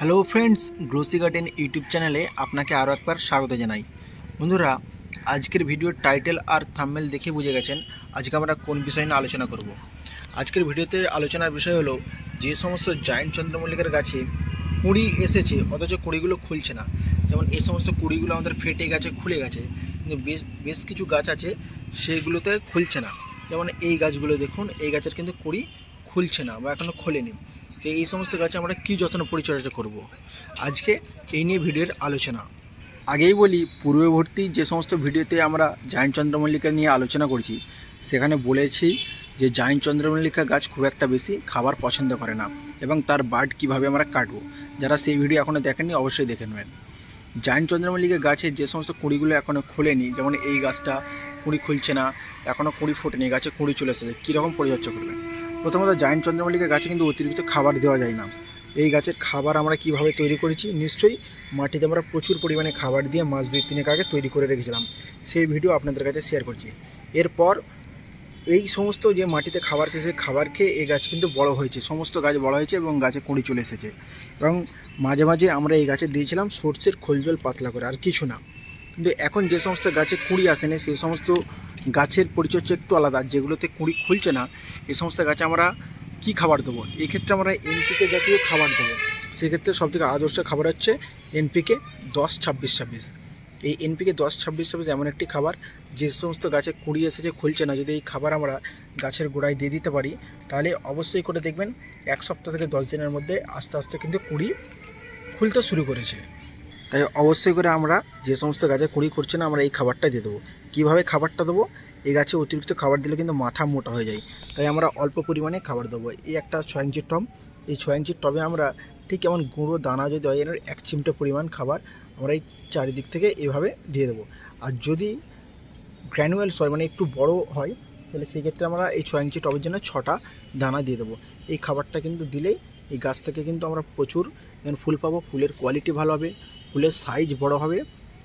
Hello friends, Grossi garden YouTube চ্যানেলে আপনাকে আরও একবার স্বাগত জানাই। বন্ধুরা, আজকের ভিডিওর টাইটেল আর থাম্বনেল দেখে বুঝে গেছেন আজকে আমরা কোন বিষয় নিয়ে আলোচনা করব। আজকের ভিডিওতে আলোচনার বিষয় হলো যে সমস্ত জায়ান্ট চন্দ্রমল্লিকার গাছে কুঁড়ি এসেছে অথচ কুঁড়িগুলো খুলছে না। যেমন এই সমস্ত কুঁড়িগুলো আমাদের ফেটে গেছে, খুলে গেছে, কিন্তু বেশ কিছু গাছ আছে সেইগুলোতে খুলছে না। যেমন এই গাছগুলো দেখুন, এই গাছের কিন্তু কুঁড়ি খুলছে না বা এখনও খোলেনি। তো এই সমস্ত গাছে আমরা কী যত্ন পরিচর্যা করব, আজকে এই নিয়ে ভিডিওর আলোচনা। আগেই বলি, পূর্ববর্তী যে সমস্ত ভিডিওতে আমরা জায়ান্ট চন্দ্রমল্লিকা নিয়ে আলোচনা করছি সেখানে বলেছি যে জায়ান্ট চন্দ্রমল্লিকা গাছ খুব একটা বেশি খাবার পছন্দ করে না এবং তার বার্ড কিভাবে আমরা কাটবো। যারা সেই ভিডিও এখনও দেখেননি অবশ্যই দেখে নেবেন। জায়ান্ট চন্দ্রমল্লিকা গাছের যে সমস্ত কুঁড়িগুলো এখনও খোলেনি, যেমন এই গাছটা কুঁড়ি খুলছে না, এখনও কুঁড়ি ফোটেনি, গাছে কুঁড়ি চলে এসেছে, কীরকম পরিচর্যা করবেন? প্রথমত জায়ান্ট চন্দ্রমল্লিকা গাছে কিন্তু অতিরিক্ত খাবার দেওয়া যায় না। এই গাছের খাবার আমরা কিভাবে তৈরি করেছি, নিশ্চয়ই মাটিতে আমরা প্রচুর পরিমাণে খাবার দিয়ে মাস 2-3 আগে তৈরি করে রেখেছিলাম, সেই ভিডিও আপনাদের কাছে শেয়ার করছি। এরপর এই সমস্ত যে মাটিতে খাবার খেয়ে সেই খাবার খেয়ে এই গাছ কিন্তু বড় হয়েছে, সমস্ত গাছ বড় হয়েছে এবং গাছে কুঁড়ি চলে এসেছে। এবং মাঝে মাঝে আমরা এই গাছে দিয়েছিলাম সর্ষের খোল জল পাতলা করে, আর কিছু না। কিন্তু এখন যে সমস্ত গাছে কুঁড়ি আসেনি সেই সমস্ত গাছের পরিচর্যা একটু আলাদা। যেগুলোতে কুঁড়ি খুলছে না এই সমস্ত গাছে আমরা কি খাবার দেবো? এক্ষেত্রে আমরা এনপিকে জাতীয় খাবার দেবো। সেক্ষেত্রে সবথেকে আদর্শ খাবার হচ্ছে এনপিকে 10-26-26। এই এনপিকে 10-26-26 এমন একটি খাবার, যে সমস্ত গাছে কুঁড়ি এসেছে খুলছে না, যদি এই খাবার আমরা গাছের গোড়ায় দিয়ে দিতে পারি তাহলে অবশ্যই করে দেখবেন 1 সপ্তাহ থেকে 10 দিনের মধ্যে আস্তে আস্তে কিন্তু কুঁড়ি খুলতে শুরু করেছে। তাই অবশ্যই করে আমরা যে সমস্ত গাছে কুঁড়ি করছে না আমরা এই খাবারটা দিয়ে দেবো। কীভাবে খাবারটা দেবো? এই গাছে অতিরিক্ত খাবার দিলে কিন্তু মাথা মোটা হয়ে যায়, তাই আমরা অল্প পরিমাণে খাবার দেবো। এই একটা 6 ইঞ্চির টব, এই 6 ইঞ্চির টবে আমরা ঠিক এমন গুঁড়ো দানা যদি হয়, এর 1 চিমটে পরিমাণ খাবার আমরা এই চারিদিক থেকে এভাবে দিয়ে দেবো। আর যদি গ্র্যানুয়েলস হয়, মানে একটু বড় হয়, তাহলে সেক্ষেত্রে আমরা এই 6 ইঞ্চি টবের জন্য 6টা দানা দিয়ে দেবো। এই খাবারটা কিন্তু দিলেই এই গাছ থেকে কিন্তু আমরা প্রচুর ফুল পাবো, ফুলের কোয়ালিটি ভালো হবে, ফুলের সাইজ বড় হবে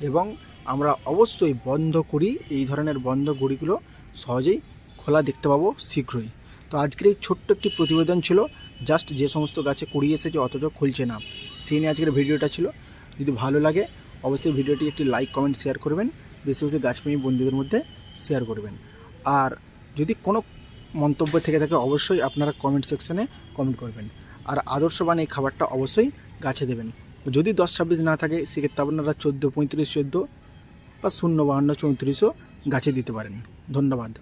এবং আমরা অবশ্যই বন্ধ কুঁড়ি, এই ধরনের বন্ধ গুঁড়িগুলো সহজেই খোলা দেখতে পাবো শীঘ্রই। তো আজকের এই ছোট্ট একটি প্রতিবেদন ছিল, জাস্ট যে সমস্ত গাছে কুঁড়ি এসেছে অথচ খুলছে না, সেই নিয়ে আজকের ভিডিওটা ছিল। যদি ভালো লাগে অবশ্যই ভিডিওটি একটি লাইক, কমেন্ট, শেয়ার করবেন, বেশি বেশি গাছপ্রেমী বন্ধুদের মধ্যে শেয়ার করবেন। আর যদি কোনো মন্তব্য থেকে থাকে অবশ্যই আপনারা কমেন্ট সেকশনে কমেন্ট করবেন। আর আদর্শবান এই খাবারটা অবশ্যই গাছে দেবেন। যদি 10-26 না থাকে সেক্ষেত্রে আপনারা 14-35-14 বা 0-52-34ও গাছে দিতে পারেন। ধন্যবাদ।